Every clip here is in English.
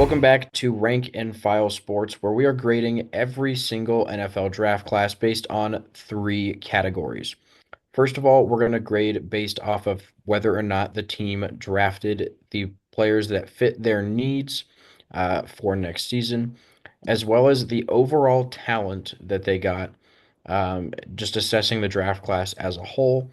Welcome back to Rank and File Sports, where we are grading every single NFL draft class based on three categories. First of all, we're going to grade based off of whether or not the team drafted the players that fit their needs for next season, as well as the overall talent that they got, just assessing the draft class as a whole.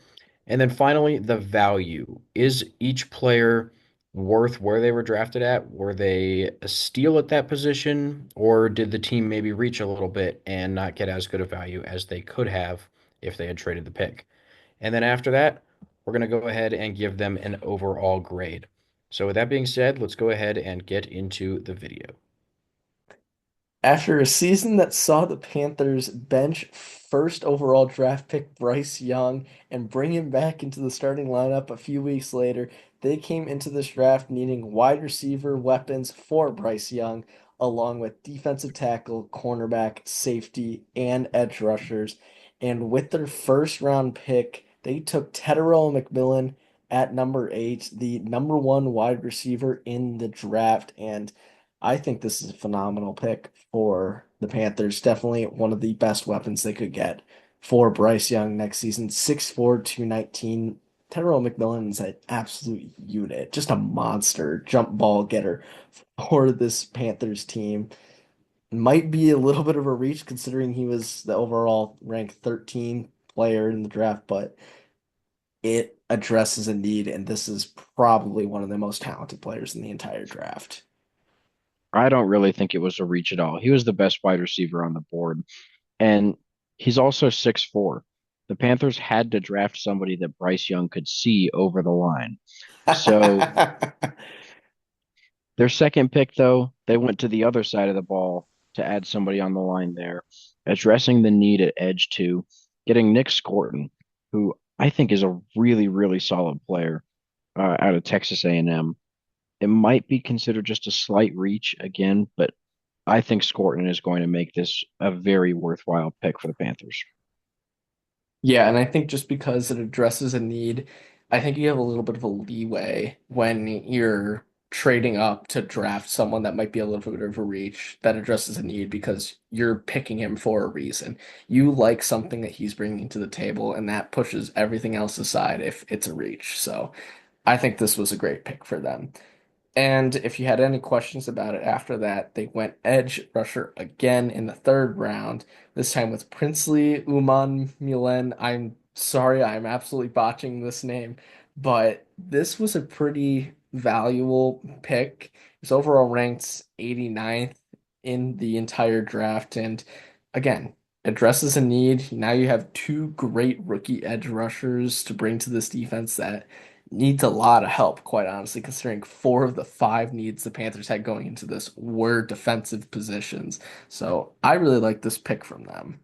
And then finally, the value. Is each player worth where they were drafted at? Were they a steal at that position, or did the team maybe reach a little bit and not get as good a value as they could have if they had traded the pick? And then after that, we're going to go ahead and give them an overall grade. So with that being said, let's go ahead and get into the video. After a season that saw the Panthers bench first overall draft pick Bryce Young and bring him back into the starting lineup a few weeks later, they came into this draft needing wide receiver weapons for Bryce Young, along with defensive tackle, cornerback, safety, and edge rushers. And with their first round pick, they took Tetairoa McMillan at number 8, the number one wide receiver in the draft. And I think this is a phenomenal pick for the Panthers. Definitely one of the best weapons they could get for Bryce Young next season. 6'4", 219. Tetairoa McMillan is an absolute unit, just a monster jump ball getter for this Panthers team. Might be a little bit of a reach considering he was the overall ranked 13 player in the draft, but it addresses a need, and this is probably one of the most talented players in the entire draft. I don't really think it was a reach at all. He was the best wide receiver on the board, and he's also 6'4". The Panthers had to draft somebody that Bryce Young could see over the line. So their second pick, though, they went to the other side of the ball to add somebody on the line there, addressing the need at edge two, getting Nick Scorton, who I think is a really, really solid player out of Texas A&M. It might be considered just a slight reach again, but I think Scorton is going to make this a very worthwhile pick for the Panthers. Yeah, and I think just because it addresses a need, I think you have a little bit of a leeway when you're trading up to draft someone that might be a little bit of a reach that addresses a need because you're picking him for a reason. You like something that he's bringing to the table, and that pushes everything else aside if it's a reach. So I think this was a great pick for them. And if you had any questions about it after that, they went edge rusher again in the third round, this time with Princely Uman Milen. I'm sorry, I'm absolutely botching this name, but this was a pretty valuable pick. It's overall ranked 89th in the entire draft. And again, addresses a need. Now you have two great rookie edge rushers to bring to this defense that needs a lot of help, quite honestly, considering four of the five needs the Panthers had going into this were defensive positions. So I really like this pick from them.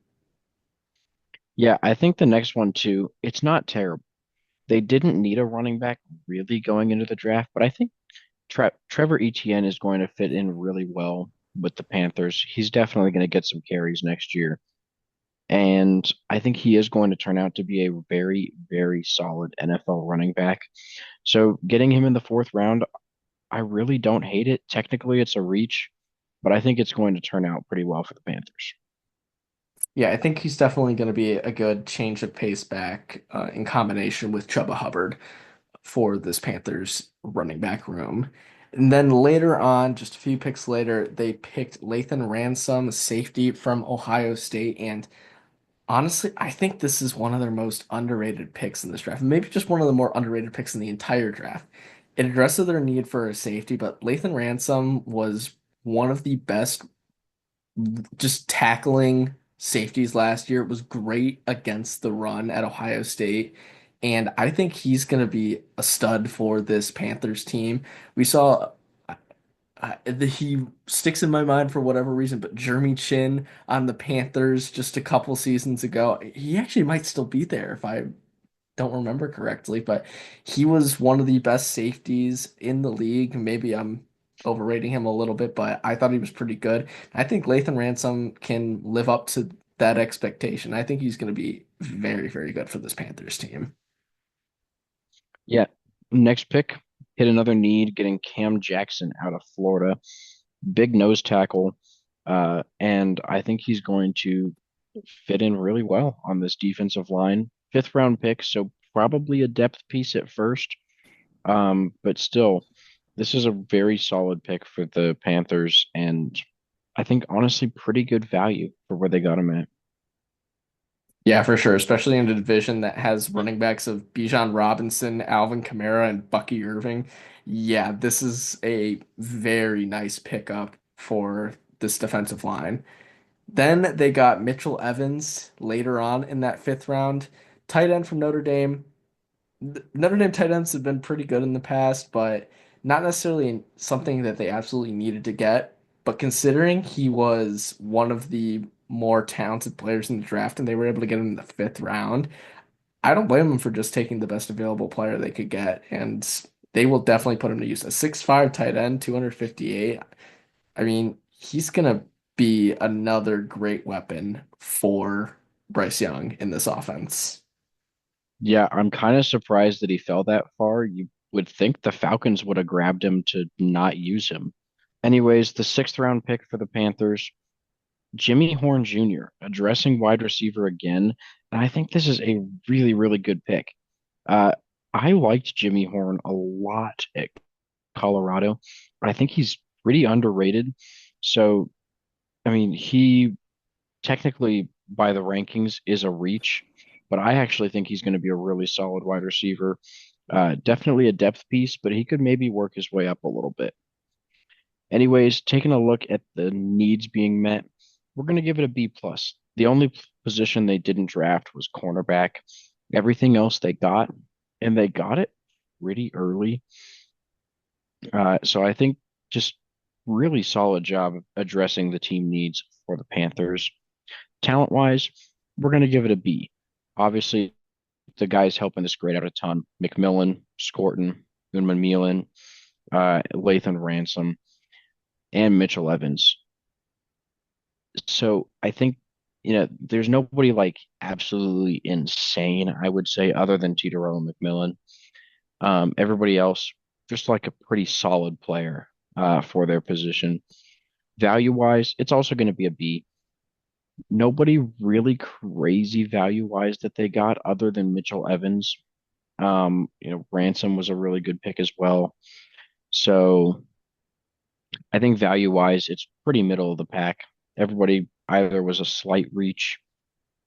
Yeah, I think the next one too, it's not terrible. They didn't need a running back really going into the draft, but I think Trevor Etienne is going to fit in really well with the Panthers. He's definitely going to get some carries next year. And I think he is going to turn out to be a very, very solid NFL running back. So getting him in the fourth round, I really don't hate it. Technically, it's a reach, but I think it's going to turn out pretty well for the Panthers. Yeah, I think he's definitely going to be a good change of pace back in combination with Chuba Hubbard for this Panthers running back room. And then later on, just a few picks later, they picked Lathan Ransom, safety from Ohio State. And honestly, I think this is one of their most underrated picks in this draft. Maybe just one of the more underrated picks in the entire draft. It addresses their need for a safety, but Lathan Ransom was one of the best just tackling safeties last year. It was great against the run at Ohio State. And I think he's going to be a stud for this Panthers team. We saw he sticks in my mind for whatever reason, but Jeremy Chin on the Panthers just a couple seasons ago, he actually might still be there if I don't remember correctly, but he was one of the best safeties in the league. Maybe I'm overrating him a little bit, but I thought he was pretty good. I think Lathan Ransom can live up to that expectation. I think he's going to be very, very good for this Panthers team. Yeah. Next pick, hit another need, getting Cam Jackson out of Florida. big nose tackle, and I think he's going to fit in really well on this defensive line. Fifth round pick, so probably a depth piece at first. But still, this is a very solid pick for the Panthers, and I think honestly pretty good value for where they got him at. Yeah, for sure, especially in a division that has running backs of Bijan Robinson, Alvin Kamara, and Bucky Irving. Yeah, this is a very nice pickup for this defensive line. Then they got Mitchell Evans later on in that fifth round, tight end from Notre Dame. Notre Dame tight ends have been pretty good in the past, but not necessarily something that they absolutely needed to get. But considering he was one of the more talented players in the draft and they were able to get him in the fifth round, I don't blame them for just taking the best available player they could get. And they will definitely put him to use. A 6'5" tight end, 258. I mean, he's going to be another great weapon for Bryce Young in this offense. Yeah, I'm kind of surprised that he fell that far. You would think the Falcons would have grabbed him to not use him. Anyways, the sixth round pick for the Panthers, Jimmy Horn Jr., addressing wide receiver again. And I think this is a really, really good pick. Uh, I liked Jimmy Horn a lot at Colorado, but I think he's pretty underrated. So, I mean, he technically, by the rankings, is a reach, but I actually think he's going to be a really solid wide receiver. Definitely a depth piece, but he could maybe work his way up a little bit. Anyways, taking a look at the needs being met, we're going to give it a B plus. The only position they didn't draft was cornerback. Everything else they got, and they got it pretty early. So I think just really solid job of addressing the team needs for the Panthers. Talent wise, we're going to give it a B. Obviously, the guys helping this grade out a ton. McMillan, Scorton, Unman Milan, Lathan Ransom, and Mitchell Evans. So I think, there's nobody like absolutely insane, I would say, other than Tito and McMillan. Everybody else, just like a pretty solid player for their position. Value wise, it's also going to be a B. Nobody really crazy value wise that they got other than Mitchell Evans. Ransom was a really good pick as well. So I think value wise, it's pretty middle of the pack. Everybody either was a slight reach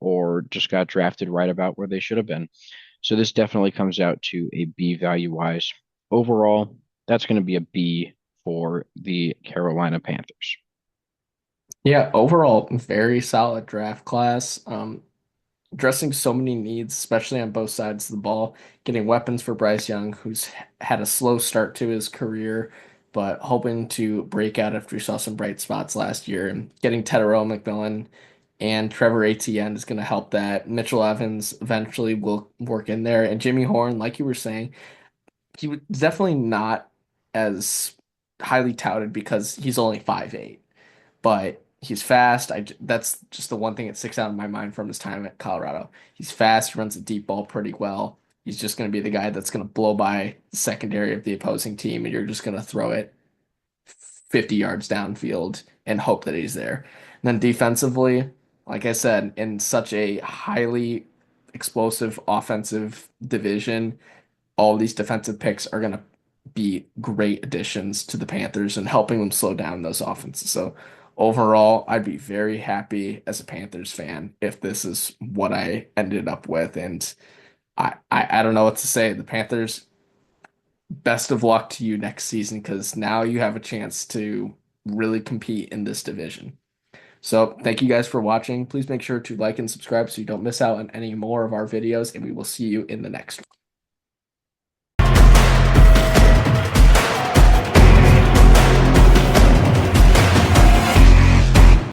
or just got drafted right about where they should have been. So this definitely comes out to a B value wise. Overall, that's going to be a B for the Carolina Panthers. Yeah, overall, very solid draft class. Addressing so many needs, especially on both sides of the ball. Getting weapons for Bryce Young, who's had a slow start to his career, but hoping to break out after we saw some bright spots last year. And getting Tedero McMillan and Trevor Etienne is going to help that. Mitchell Evans eventually will work in there. And Jimmy Horn, like you were saying, he was definitely not as highly touted because he's only 5'8", but he's fast. That's just the one thing that sticks out in my mind from his time at Colorado. He's fast, runs the deep ball pretty well. He's just going to be the guy that's going to blow by the secondary of the opposing team, and you're just going to throw it 50 yards downfield and hope that he's there. And then defensively, like I said, in such a highly explosive offensive division, all these defensive picks are going to be great additions to the Panthers and helping them slow down those offenses. So overall, I'd be very happy as a Panthers fan if this is what I ended up with. And I don't know what to say. The Panthers, best of luck to you next season because now you have a chance to really compete in this division. So thank you guys for watching. Please make sure to like and subscribe so you don't miss out on any more of our videos, and we will see you in the next one.